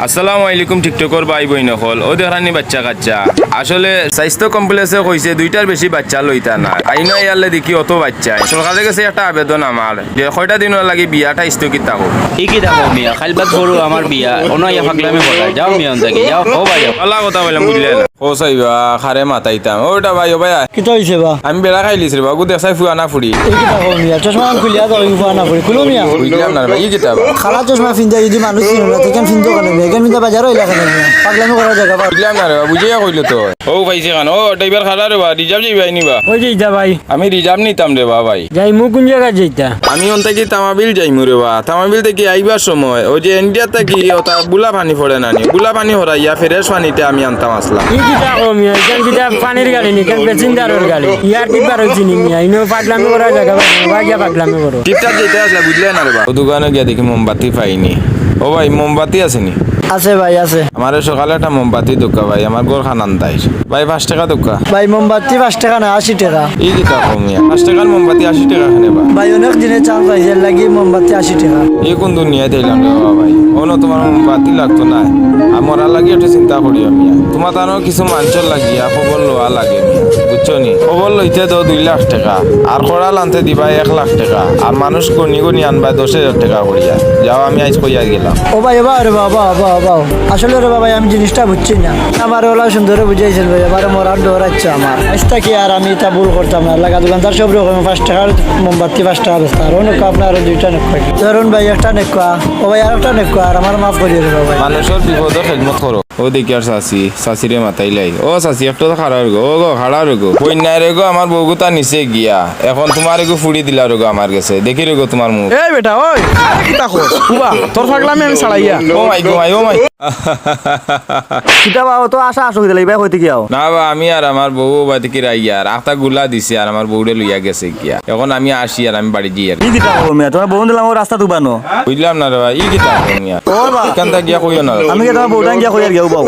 আসসালামু আলাইকুম টিকটকর ভাই বইন হল ও দেখানি বাচ্চা কাচ্চা আসলে স্বাস্থ্য কমপ্লেক্সে কইছে দুইটার বেশি বাচ্চা লইতা না আইনো ইয়ালে দেখি অত বাচ্চা সরকারের কাছে একটা আবেদন আমার যে কয়টা দিনের লাগি বিয়াটা স্থগিত থাকো কি দেখো মিয়া খাইলবাদ করো আমার বিয়া অনয়া ফাগলামে বলা যাও মিয়া অন্তকে যাও ও ভাই আল্লাহ কথা বললাম বুঝলে না ও সাইবা খারে মাতাইতাম ওটা ভাই ও ভাই কিতা হইছে বা আমি বেড়া খাইলিস রে বাবু দেখাই ফুয়া না ফুড়ি এই কিতা কও মিয়া চশমা খুলিয়া দাও ইফা না করে খুলো মিয়া বুঝলাম না ভাই কি কিতাব খালা চশমা ফিন্দা যদি মানুষ চিনো না তেকেন ফিন্দো কেন মিয়া কেন ফিন্দা বাজার হইলা কেন মিয়া পাগলামি করা জায়গা বা বুঝলাম না রে বুঝিয়া কইলো তো ও পাইছে কান ও ড্রাইভার খালা রে বা রিজার্ভ যাইবাই নিবা ওই যে যা ভাই আমি রিজার্ভ নিতাম রে বা ভাই যাই মু কোন জায়গা যাইতা আমি অন্তকি তামাবিল যাইমু রে বা তামাবিল থেকে আইবার সময় ওই যে ইন্ডিয়া থেকে ওটা বুলা পানি পড়ে না নি বুলা পানি হরাইয়া ফ্রেশ পানিতে আমি আনতাম আসলাম এই কিতা কও মিয়া কেন কিতা পানির গাড়ি নি কেন প্যাসেঞ্জারের গাড়ি ইয়ার টিপার হইছি নি মিয়া ইনো পাগলামি করা জায়গা বা বাগিয়া পাগলামি করো টিপটাপ যেতে আসলে বুঝলে না রে বা ও দোকানে গিয়ে দেখি মোমবাতি পাইনি ও ভাই মোমবাতি আসেনি আছে ভাই আছে আমার সকালে একটা মোমবাতি দোকা ভাই আমার গোর খানান দাই ভাই 5 টাকা দোকা ভাই মোমবাতি 5 টাকা না 80 টাকা এই কিতা কমিয়া 5 টাকার মোমবাতি 80 টাকা খানে বা ভাই অনেক দিনে চাল পাইছে লাগি মোমবাতি 80 টাকা এই কোন দুনিয়ায় দিলাম রে বাবা ভাই ওনো তোমার মোমবাতি লাগতো না আমার লাগি একটু চিন্তা করি আমি তোমার তানো কিছু মাঞ্চল লাগিয়া খবর লোয়া লাগে বুঝছো নি খবর লইতে তো 2 লাখ টাকা আর খড়াল আনতে দিবা 1 লাখ টাকা আর মানুষ গনি গনি আনবা 10,000 টাকা করিয়া যাও আমি আজ কইয়া গেলাম ও ভাই এবার রে বাবা বাবা আসলে রে বাবা আমি জিনিসটা বুঝছি না আমার ওলা সুন্দর বুঝাইছিল ভাই এবার মরার ডর আছে আমার আজটা কি আর আমি তা ভুল করতাম না লাগা দোকানদার সব রকম 5 টাকার মোমবাতি 5 টাকা বেচতা আর অনেক আপনার দুইটা নেক ধরুন ভাই একটা নেক ও ভাই আর একটা নেক আর আমার মাফ করিয়ে দেবো ভাই মানুষের বিপদের খেদমত করো ও দেখি আর শাশিরে মাতাই লাই ও শাশি একটা তো খাড়া রগো ও গো খাড়া রগো কন্যায় রেগো আমার বউগু তা নিচে গিয়া এখন তোমার এগো ফুড়ি দিলা রগো আমার কাছে দেখি রেগো তোমার মুখ এই বেটা ওই কি তাকো কুবা তোর ফাগলামি আমি ছাড়াইয়া ও মাই গো মাই ও মাই কিতা বাও তো আশা আসো দিলাই ভাই কইতে গিয়াও না বা আমি আর আমার বউ বাড়ি কি রাইয়া আর আখতা গুলা দিছে আর আমার বউরে লইয়া গেছে গিয়া এখন আমি আসি আর আমি বাড়ি যাই আর কি কিতা কও মিয়া তোমার বউন দিলাম ও রাস্তা তুবানো বুঝলাম না রে ভাই ই কি তা মিয়া ও বা কান্তা গিয়া কইও না আমি কি তোমার বউটান গিয়া কইয়ার গিয়াও বাও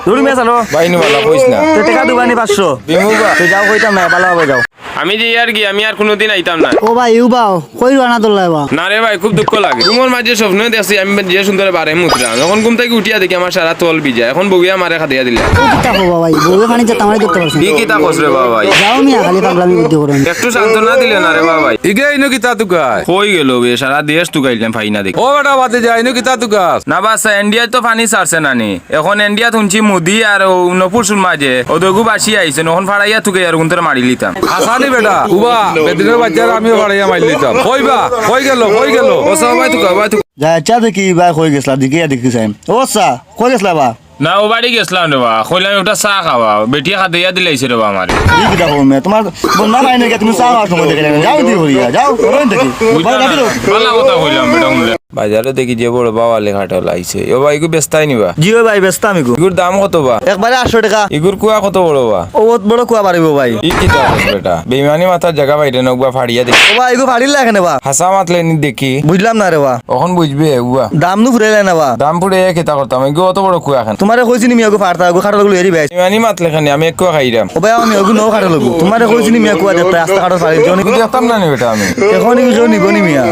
দূর মিয়া চলো বাইনি वाला কইস না তে টাকা দুবানি 500 দিমু বা তুই যাও কইতাম না ভালো হবে যাও আমি যে আর কি আমি আর কোনোদিন আইতাম না ও ভাই ইউবাও কই রানা তোলাই বা না রে ভাই খুব দুঃখ লাগে ঘুমোর মাঝে স্বপ্ন দেখছি আমি যে সুন্দর বারে মুতরা যখন ঘুম থেকে উঠিয়া দেখি আমার সারা তল ভিজা এখন বউয়া মারে খাদিয়া দিলা ও কিতা কও ভাই বউয়ে পানি যা তামারে দেখতে পারছেন কি কিতা কস রে বাবা ভাই যাও মিয়া খালি পাগলামি বুদ্ধি করেন একটু সান্ত্বনা দিলে না রে বাবা ভাই ইগে ইনো কিতা তুকাই কই গেল বে সারা দেশ তুকাইলাম ফাইনা দেখি ও বেটা বাতে যাই ইনো কিতা তুকাস না বাস ইন্ডিয়ায় তো পানি ছাড়ছে না নি এখন ইন্ডিয়া শুনছি মোদি আর নপুরসুর মাঝে ওদগু বাসি আইছে নখন ফাড়াইয়া তুকে আর গুন্তর মারি লিতাম আসানি বেটা উবা বেদিনের বাচ্চারা আমিও বাড়াইয়া মাইল দিতাম কইবা কই গেল ও সবাই তুকা ভাই তুকা যা চা দেখি ভাই কই গেছলা দিকে দেখি চাই ও সা কই গেছলা বা না ও বাড়ি গেছিলাম রে বা কইলাম ওটা চা খাওয়া বেটিয়া খাদিয়া দিলাইছে রে বা আমার কি কিতা কও মিয়া তোমার বন্যা নাই নাকি তুমি চা খাওয়ার সময় দেখে যাও দি হইয়া যাও রই দেখি ভাই রাখি দাও ভালো কথা কইলাম বেটা উনলে বাজারে দেখি যে বড় বাবা লেখাটা লাইছে ও ভাই গো বেস্তাই নিবা জিও ভাই ব্যস্ত আমি গো ইগুর দাম কত বা একবারে 800 টাকা ইগুর কুয়া কত বড় বা ও বহুত বড় কুয়া পারিব ভাই ই কি তো বেটা বেইমানি মাথার জায়গা বাইরে নকবা ফাড়িয়া দেখি ও ভাই গো ফাড়িল লাগে না বা হাসা মাতলে নি দেখি বুঝলাম না রে বা এখন বুঝবে উয়া দাম নু ফুরাইলে না বা দাম পুড়ে খেতা করতাম ইগো অত বড় কুয়া খান তোমারে কইছি নি মিয়া গো ফাড়তা গো খাড়া লাগলো এরি ভাই বেইমানি মাতলে খানি আমি এক কুয়া খাইরাম ও ভাই আমি ওগু নও খাড়া লাগো তোমারে কইছি নি মিয়া কুয়া দেখতে রাস্তা খাড়া ফাড়ি জনি কিন্তু দেখতাম না নি বেটা আমি এখন কি জনি গনি মিয়া